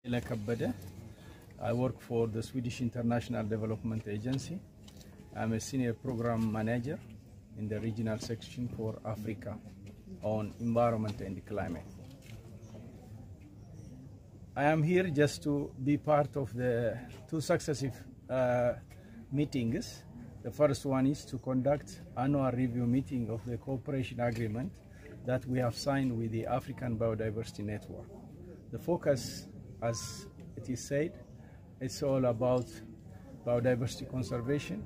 I work for the Swedish International Development Agency. I'm a senior program manager in the regional section for Africa on environment and climate. I am here just to be part of the two successive meetings. The first one is to conduct annual review meeting of the cooperation agreement that we have signed with the African Biodiversity Network. The focus, as it is said, it's all about biodiversity conservation,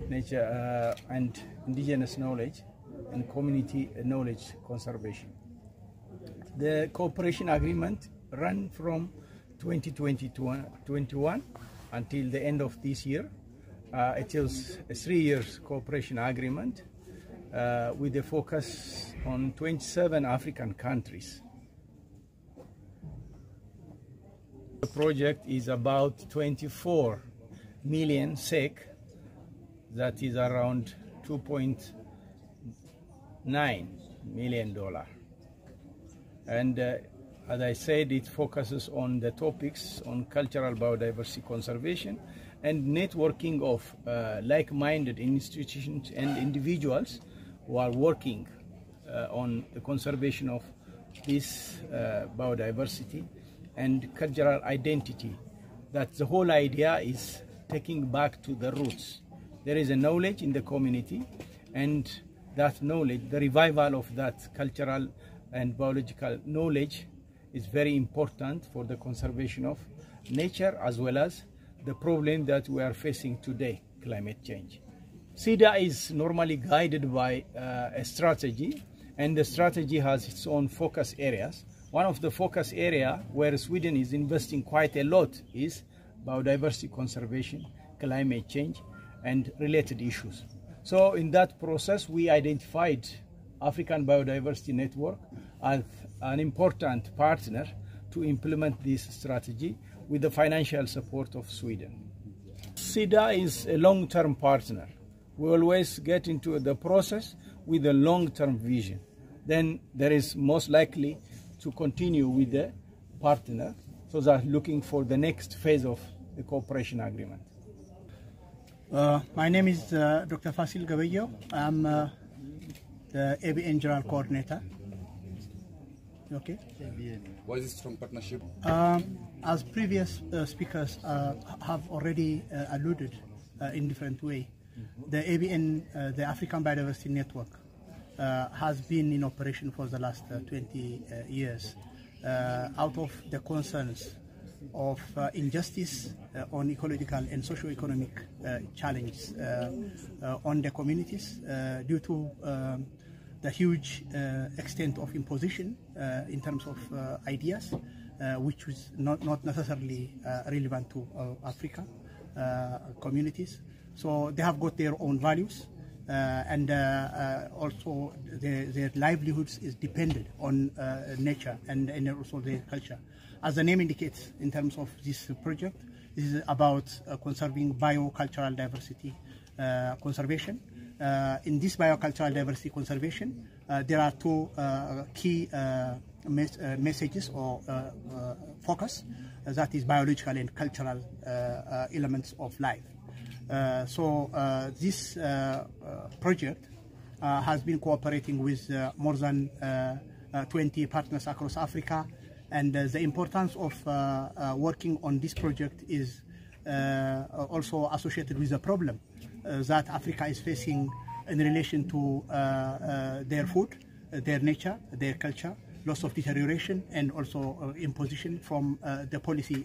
nature and indigenous knowledge, and community knowledge conservation. The cooperation agreement ran from 2020 to 2021 until the end of this year. It is a 3-year cooperation agreement with a focus on 27 African countries. The project is about 24 million SEK, that is around $2.9 million. And as I said, it focuses on the topics on cultural biodiversity conservation and networking of like-minded institutions and individuals who are working on the conservation of this biodiversity and cultural identity. That the whole idea is taking back to the roots. There is a knowledge in the community, and that knowledge, the revival of that cultural and biological knowledge, is very important for the conservation of nature as well as the problem that we are facing today, climate change. SIDA is normally guided by a strategy, and the strategy has its own focus areas. One of the focus areas where Sweden is investing quite a lot is biodiversity conservation, climate change, and related issues. So in that process, we identified African Biodiversity Network as an important partner to implement this strategy with the financial support of Sweden. SIDA is a long-term partner. We always get into the process with a long-term vision. Then there is most likely to continue with the partner, so that looking for the next phase of the cooperation agreement. My name is Dr. Fasil Gabayo. I'm the ABN General Coordinator. Okay. What is this strong partnership? As previous speakers have already alluded in different way, the ABN, the African Biodiversity Network, has been in operation for the last 20 years. Out of the concerns of injustice on ecological and socio-economic challenges on the communities due to the huge extent of imposition in terms of ideas, which is not necessarily relevant to Africa communities. So they have got their own values, and also their livelihoods is dependent on nature and also their culture. As the name indicates, in terms of this project, this is about conserving biocultural diversity conservation. In this biocultural diversity conservation, there are two key messages or focus, that is biological and cultural elements of life. This project has been cooperating with more than 20 partners across Africa, and the importance of working on this project is also associated with the problem that Africa is facing in relation to their food, their nature, their culture, loss of deterioration, and also imposition from the policy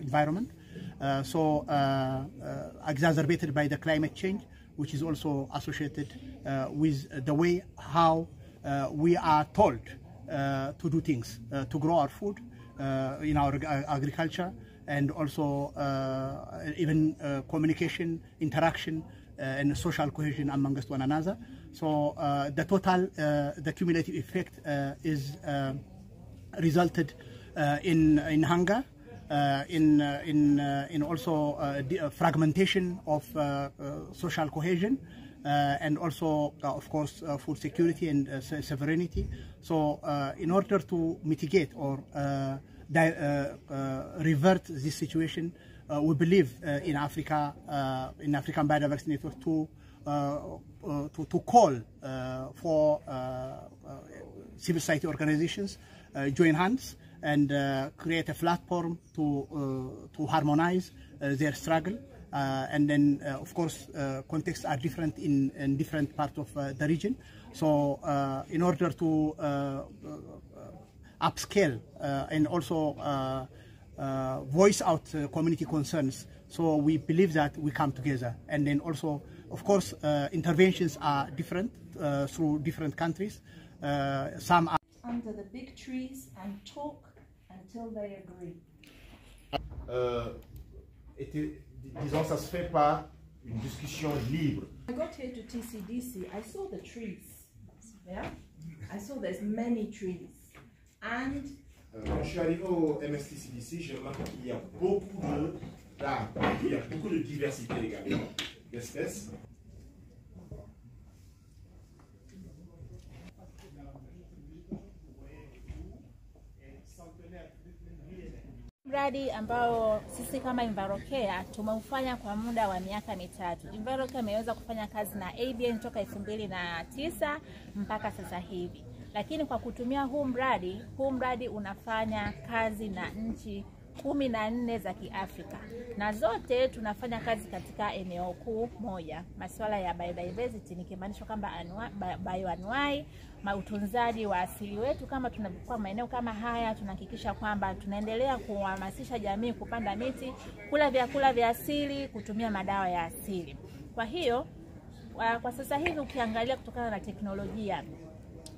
environment. Exacerbated by the climate change, which is also associated with the way how we are told to do things, to grow our food in our agriculture, and also even communication, interaction, and social cohesion amongst one another. So the total, the cumulative effect is resulted in hunger, in also fragmentation of social cohesion, and also, of course, food security and sovereignty. So in order to mitigate or revert this situation. We believe in Africa, in African Biodiversity Network, to call for civil society organizations join hands and create a platform to harmonize their struggle. And then, of course, contexts are different in different parts of the region. So in order to upscale and also voice out community concerns, so we believe that we come together. And then also, of course, interventions are different through different countries. Some are under the big trees and talk until they agree. Disons, ça se fait par une discussion libre. I got here to TCDC, I saw the trees. Yeah? I saw there's many trees. And Quand je suis arrivé au MSTCDC, j'ai remarqué qu'il y a beaucoup d'arbres, il y a beaucoup de diversité également d'espèces. Mradi ambao sisi kama EnviroCare tumeufanya kwa muda wa miaka mitatu. EnviroCare imeweza kufanya kazi na ABN toka 2009 mpaka sasa hivi. Lakini kwa kutumia huu mradi unafanya kazi na nchi 14 za Kiafrika. Na zote tunafanya kazi katika eneo kuu moja. Masuala ya biodiversity nikimaanisha kwamba Baiyonuai, utunzaji wa asili wetu. Kama tunapokuwa maeneo kama haya, tunahakikisha kwamba tunaendelea kuhamasisha jamii kupanda miti, kula vyakula vya asili, kutumia madawa ya asili. Kwa hiyo kwa sasa hivi ukiangalia kutokana na teknolojia,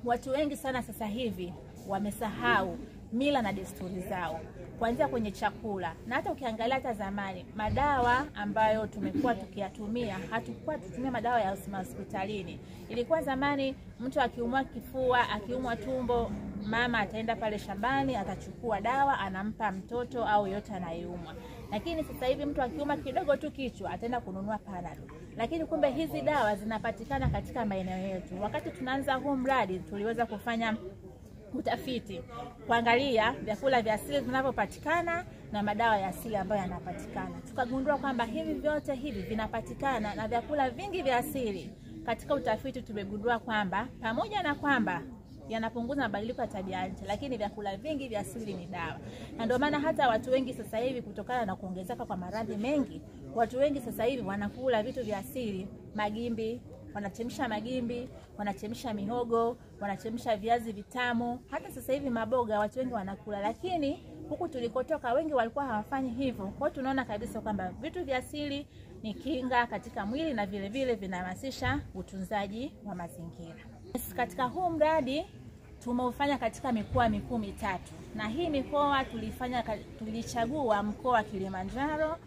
watu wengi sana sasa hivi wamesahau mila na desturi zao, kuanzia kwenye chakula. Na hata ukiangalia hata zamani, madawa ambayo tumekuwa tukiyatumia, hatukuwa tutumia madawa ya hospitalini. Ilikuwa zamani mtu akiumwa kifua, akiumwa tumbo, mama ataenda pale shambani, atachukua dawa, anampa mtoto au yote anayeumwa. Lakini sasa hivi mtu akiumwa kidogo tu kichwa, ataenda kununua Panadol. Lakini kumbe hizi dawa zinapatikana katika maeneo yetu. Wakati tunaanza huu mradi, tuliweza kufanya utafiti kuangalia vyakula vya asili vinavyopatikana na madawa ya asili ambayo yanapatikana. Tukagundua kwamba hivi vyote hivi vinapatikana na vyakula vingi vya asili. Katika utafiti tumegundua kwamba pamoja na kwamba yanapunguza mabadiliko ya tabia nchi, lakini vyakula vingi vya asili ni dawa. Na ndio maana hata watu wengi sasa hivi, kutokana na kuongezeka kwa maradhi mengi, watu wengi sasa hivi wanakula vitu vya asili, magimbi, wanachemsha magimbi, wanachemsha mihogo, wanachemsha viazi vitamu, hata sasa hivi maboga watu wengi wanakula. Lakini huku tulikotoka wengi walikuwa hawafanyi hivyo. Kwa hiyo tunaona kabisa kwamba vitu vya asili ni kinga katika mwili na vile vile vinahamasisha utunzaji wa mazingira. Katika huu mradi tumeufanya katika mikoa mikuu mitatu. Na hii mikoa tulichagua mkoa wa Kilimanjaro,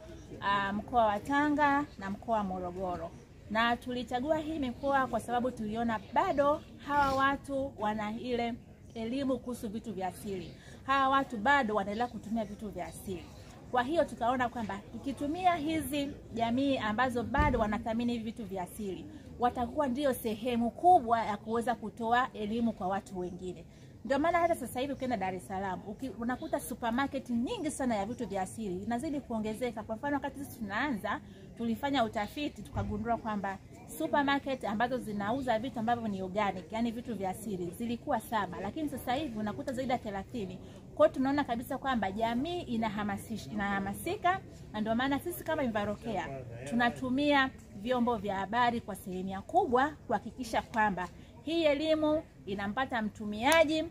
mkoa wa Tanga na mkoa wa Morogoro. Na tulichagua hii mikoa kwa sababu tuliona bado hawa watu wana ile elimu kuhusu vitu vya asili. Hawa watu bado wanaendelea kutumia vitu vya asili. Kwa hiyo tukaona kwamba tukitumia hizi jamii ambazo bado wanathamini vitu vya asili, watakuwa ndio sehemu kubwa ya kuweza kutoa elimu kwa watu wengine. Ndio maana hata sasa hivi ukienda Dar es Salaam, unakuta supermarket nyingi sana ya vitu vya asili inazidi kuongezeka. Kwa mfano wakati sisi tunaanza, tulifanya utafiti tukagundua kwamba supermarket ambazo zinauza vitu ambavyo ni organic, yani vitu vya asili, zilikuwa 7, lakini sasa hivi unakuta zaidi ya 30. Kwa hiyo tunaona kabisa kwamba jamii inahamasika, na ndio maana sisi kama EnviroCare tunatumia vyombo vya habari kwa sehemu kubwa kuhakikisha kwamba hii elimu inampata mtumiaji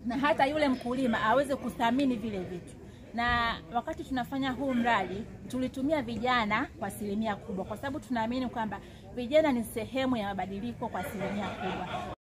na hata yule mkulima aweze kuthamini vile vitu. Na wakati tunafanya huu mradi, tulitumia vijana kwa asilimia kubwa, kwa sababu tunaamini kwamba vijana ni sehemu ya mabadiliko kwa asilimia kubwa.